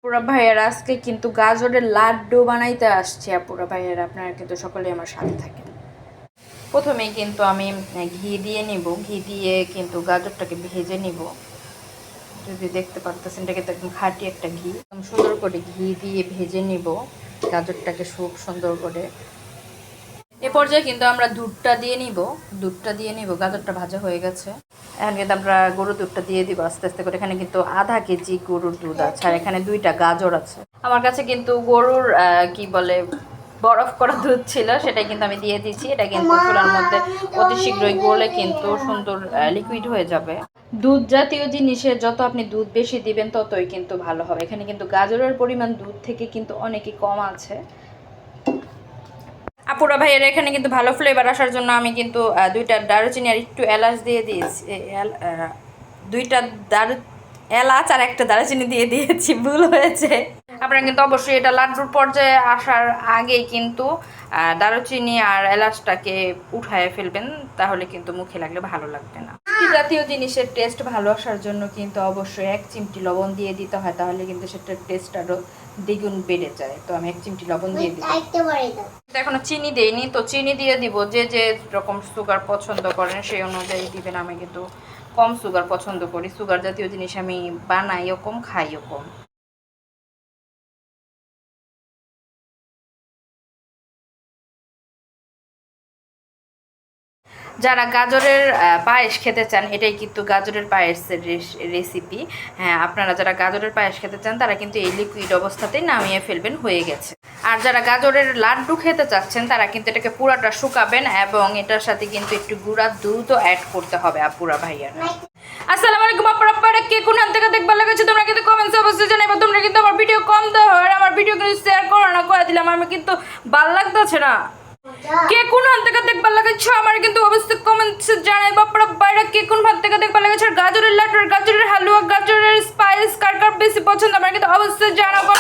আপুরা ভাইয়েরা আজকে কিন্তু গাজরের লাড্ডু বানাইতে আসছে। আপুরা ভাইয়েরা আপনারা কিন্তু সকলেই আমার সাথে থাকেন। প্রথমেই কিন্তু আমি ঘি দিয়ে নিব, ঘি দিয়ে কিন্তু গাজরটাকে ভেজে নিব। যদি দেখতে পারতেছেন এটা কিন্তু একদম খাঁটি একটা ঘি, একদম সুন্দর করে ঘি দিয়ে ভেজে নিব গাজরটাকে খুব সুন্দর করে। এ পর্যায়ে কিন্তু আমরা দুধটা দিয়ে নিব, গাজরটা ভাজা হয়ে গেছে। এখন কিন্তু আমরা গরুর দুধটা দিয়ে দিব আস্তে আস্তে করে। এখানে কিন্তু আধা কেজি গরুর দুধ আছে আর এখানে 2টা গাজর আছে। আমার কাছে কিন্তু গরুর কি বলে বরফ করা দুধ ছিল, সেটাই কিন্তু আমি দিয়ে দিচ্ছি। এটা কিন্তু চুলার মধ্যে অতি শীঘ্রই গলে কিন্তু সুন্দর লিকুইড হয়ে যাবে। দুধ জাতীয় জিনিসে যত আপনি দুধ বেশি দিবেন ততই কিন্তু ভালো হবে। এখানে কিন্তু গাজরের পরিমাণ দুধ থেকে কিন্তু অনেকই কম আছে। আপুরা ভাইয়ের এখানে কিন্তু ভালো ফ্লেভার আসার জন্য আমি কিন্তু 2টা দারুচিনি আর একটু এলাচ দিয়ে দিয়েছি। 2টা এলাচ আর একটা দারুচিনি দিয়ে দিয়েছি, ভুল হয়েছে। আপনারা কিন্তু অবশ্যই এটা লাড্ডুর পর্যায়ে আসার আগেই কিন্তু দারুচিনি আর এলাচটাকে উঠায় ফেলবেন, তাহলে কিন্তু মুখে লাগলে ভালো লাগবে না। মিষ্টি জাতীয় জিনিসের টেস্ট ভালো আসার জন্য কিন্তু অবশ্যই 1 চিমটি লবণ দিয়ে দিতে হয়, তাহলে কিন্তু সেটার টেস্ট আরও দ্বিগুণ বেড়ে যায়। তো আমি 1 চিমটি লবণ দিয়ে দিই। এখনো চিনি দেইনি, তো চিনি দিয়ে দিব। যে যে রকম সুগার পছন্দ করেন সেই অনুযায়ী দিবেন। আমি কিন্তু কম সুগার পছন্দ করি, সুগার জাতীয় জিনিস আমি বানাইও কম, খাইও কম। যারা গাজরের পায়েস খেতে চান, এটাই কিন্তু গাজরের পায়েসের রেসিপি। হ্যাঁ, আপনারা যারা গাজরের পায়েস খেতে চান তারা কিন্তু এই লিকুইড অবস্থাতেই নামিয়ে ফেলবেন, হয়ে গেছে। আর যারা গাজরের লাড্ডু খেতে চাচ্ছেন তারা কিন্তু এটাকে পুরাটা শুকাবেন এবং এটার সাথে কিন্তু একটু গুঁড়া দুধও অ্যাড করতে হবে আপুরা ভাইয়া। আসসালামু আলাইকুম আপুরা, আপনারা কে কোন হাত থেকে দেখবার লাগেছে তোমরা কিন্তু কমেন্টসে অবশ্যই জানাইবা। তোমরা কিন্তু আমার ভিডিও কম দাও আর আমার ভিডিও কিন্তু শেয়ার করো না, কয়ে দিলাম। আমি কিন্তু ভাল লাগতেছে না। কে কোন হাত থেকে দেখবার লাগেছে আমার কিন্তু অবশ্যই কমেন্টসে জানাইবা। আপনারা বাইরে কে কোন হাত থেকে দেখবার লাগেছে। আর গাজরের লাড্ডু, গাজরের হালুয়া, গাজরের স্পাইস কার কার বেশি পছন্দ আমার কিন্তু অবশ্যই জানাবো।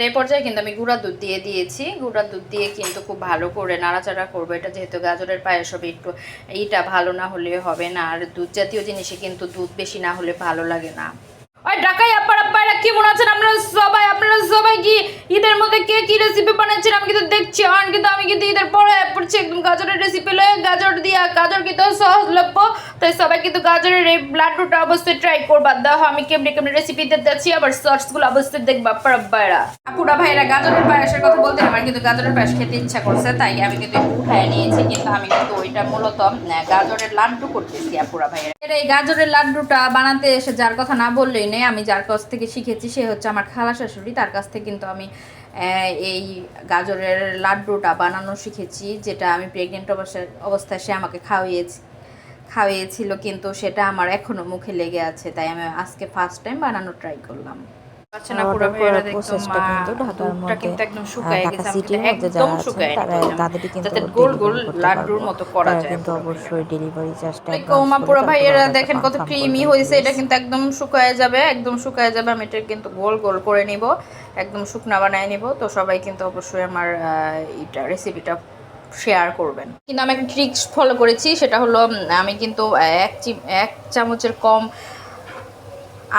এই পর্যায়ে কিন্তু আমি গুঁড়া দুধ দিয়ে দিয়েছি। গুঁড়া দুধ দিয়ে কিন্তু খুব ভালো করে নাড়াচাড়া করবো। এটা যেহেতু গাজরের পায়েস হবে, একটু এইটা ভালো না হলে হবে না। আর দুধ জাতীয় জিনিসে কিন্তু দুধ বেশি না হলে ভালো লাগে না। ওই ঢাকাই আপারা কেমন আছেন আপনারা সবাই? আপনারা সবাই কি ঈদের মধ্যে কে কি রেসিপি বানাচ্ছেন আমি কিন্তু দেখছি। আর কিন্তু আমি কিন্তু ঈদের পরে পড়ছি একদম গাজরের রেসিপি লয়ে। গাজর দিয়া, গাজর কিন্তু সহজলভ্য, তাই সবাই কিন্তু গাজরের এই লাড্ডুটা অবশ্যই ট্রাই করবা। দাও আমি কেমনি কেমনি রেসিপি দিতেছি, আবার শর্টসগুলো অবশ্যই দেখবা আপনারা। আপুরা ভাইরা গাজরের পায়েসের কথা বলতে আমার কিন্তু গাজরের পায়েস খেতে ইচ্ছা করছে, তাই আমি কিন্তু একটু উঠায় নিয়েছি। কিন্তু আমি কিন্তু ওইটা মূলত গাজরের লাড্ডু করতেছি আপুরা ভাইরা। এই গাজরের লাড্ডুটা বানাতে এসে যার কথা না বললেই নেই, আমি যার কাছ থেকে শিখেছি সে হচ্ছে আমার খালা শাশুড়ি। তার কাছ থেকে কিন্তু আমি এই গাজরের লাড্ডুটা বানানো শিখেছি, যেটা আমি প্রেগনেন্ট অবস্থায় সে আমাকে খাওয়িয়েছিল, কিন্তু সেটা আমার এখনো মুখে লেগে আছে। তাই আমি আজকে ফার্স্ট টাইম বানানো ট্রাই করলাম। অর্ডার করার প্রসেসটা কিন্তু ঢাকার মধ্যে ঢাকা সিটির মধ্যে যারা আছেন তাদেরই কিন্তু ডেলিভারি করতে পারবো। তারা কিন্তু অবশ্যই ডেলিভারি চার্জটা অ্যাডভান্স করলে পুরো ভাই এরা তারপরে অর্ডারটা দেখেন কত কনফার্ম ক্রিমি করবেন হয়েছে। প্লিজ। এটা কিন্তু একদম শুকায় যাবে, একদম শুকায় যাবে। আমি এটা কিন্তু গোল গোল করে নিব, একদম শুকনা বানায় নিব। তো সবাই কিন্তু অবশ্যই আমার এটা রেসিপিটা শেয়ার করবেন। কিন্তু আমি একটা ট্রিক্স ফলো করেছি, সেটা হলো আমি কিন্তু 1 চামচের কম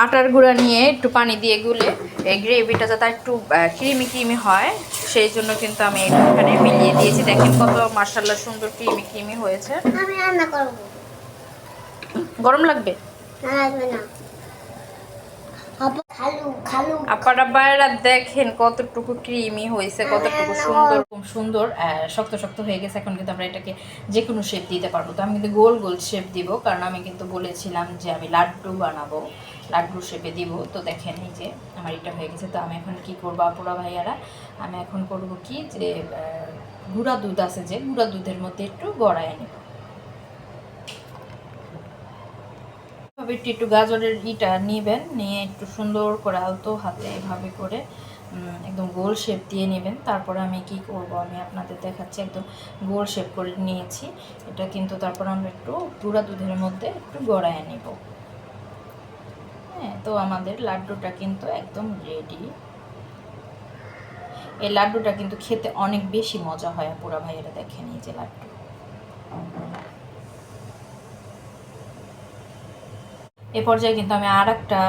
আটার গুঁড়া নিয়ে একটু পানি দিয়ে গুলে এই গ্রেভিটা যাতে একটু ক্রিমি ক্রিমি হয়, সেই জন্য কিন্তু আমি এখানে মিলিয়ে দিয়েছি। দেখেন কত মাশাআল্লাহ সুন্দর ক্রিমি ক্রিমি হয়েছে। আমি রান্না করব। গরম লাগবে না, লাগবে না। খালু খালু আপনারা বাইরে দেখেন কতটুকু ক্রিমি হয়েছে, কতটুকু সুন্দর, খুব সুন্দর শক্ত শক্ত হয়ে গেছে। এখন কিন্তু আমরা এটাকে যে কোনো শেপ দিতে পারবো। তো আমি কিন্তু গোল গোল শেপ দিব, কারণ আমি কিন্তু বলেছিলাম যে আমি লাড্ডু বানাবো, লাড্ডু শেপে দিব। তো দেখেন এই যে আমার এটা হয়ে গেছে। তো আমি এখন কি করবো আপুরা ভাইয়ারা, আমি এখন করবো কি, যে গুঁড়া দুধ আছে, যে গুঁড়া দুধের মধ্যে একটু গড়ায় নেব। একটু গাজরের ইটা নেবেন, নিয়ে একটু সুন্দর করে আলতো হাতে এভাবে করে একদম গোল শেপ দিয়ে নেবেন। তারপরে আমি কি করব আমি আপনাদের দেখাচ্ছি। একদম গোল শেপ করে নিয়েছি এটা কিন্তু। তারপর আমরা একটু গুঁড়া দুধের মধ্যে একটু গড়ায় নেব। হ্যাঁ, তো আমাদের লাড্ডুটা কিন্তু একদম রেডি। এই লাড্ডুটা কিন্তু খেতে অনেক বেশি মজা হয় পুরা ভাইয়েরা। দেখেন এই যে লাড্ডু, এ পর্যায়ে কিন্তু আমি আর একটা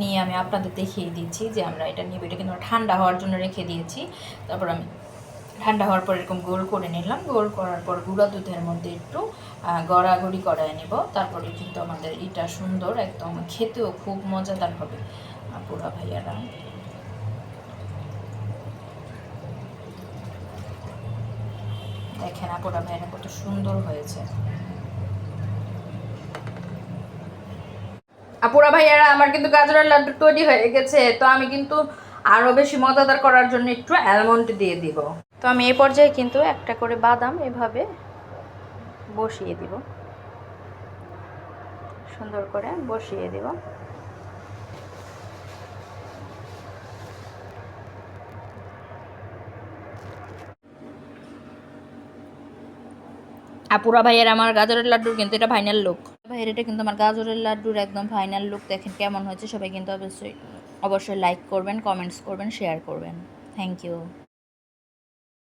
নিয়ে আমি আপনাদের দেখিয়ে দিচ্ছি যে আমরা এটা নিব। এটা কিন্তু ঠান্ডা হওয়ার জন্য রেখে দিয়েছি। তারপর আমি ঠান্ডা হওয়ার পর এরকম গোল করে নিলাম। গোল করার পর গুঁড়া দুধের মধ্যে একটু গড়াগড়ি করায় নেব। তারপরে কিন্তু আমাদের এটা সুন্দর একদম খেতেও খুব মজাদার হবে। আপুরা ভাইয়ারা দেখেন, আপুরা ভাইয়ারা কত সুন্দর হয়েছে। আপুরা ভাইয়ারা আমার কিন্তু গাজরের লাড্ডু তৈরি হয়ে গেছে। তো আমি কিন্তু আরও বেশি মজাদার করার জন্য একটু অ্যালমন্ড দিয়ে দিব। তো আমি এই পর্যায়ে কিন্তু একটা করে বাদাম এভাবে বসিয়ে দিব, সুন্দর করে বসিয়ে দিব। আপুরা ভাইয়ের আমার গাজরের লাড্ডুর কিন্তু এটা ফাইনাল লুক। ভাইয়ের এটা কিন্তু আমার গাজরের লাড্ডুর একদম ফাইনাল লুক। দেখেন কেমন হয়েছে। সবাই কিন্তু অবশ্যই লাইক করবেন, কমেন্টস করবেন, শেয়ার করবেন। Thank you.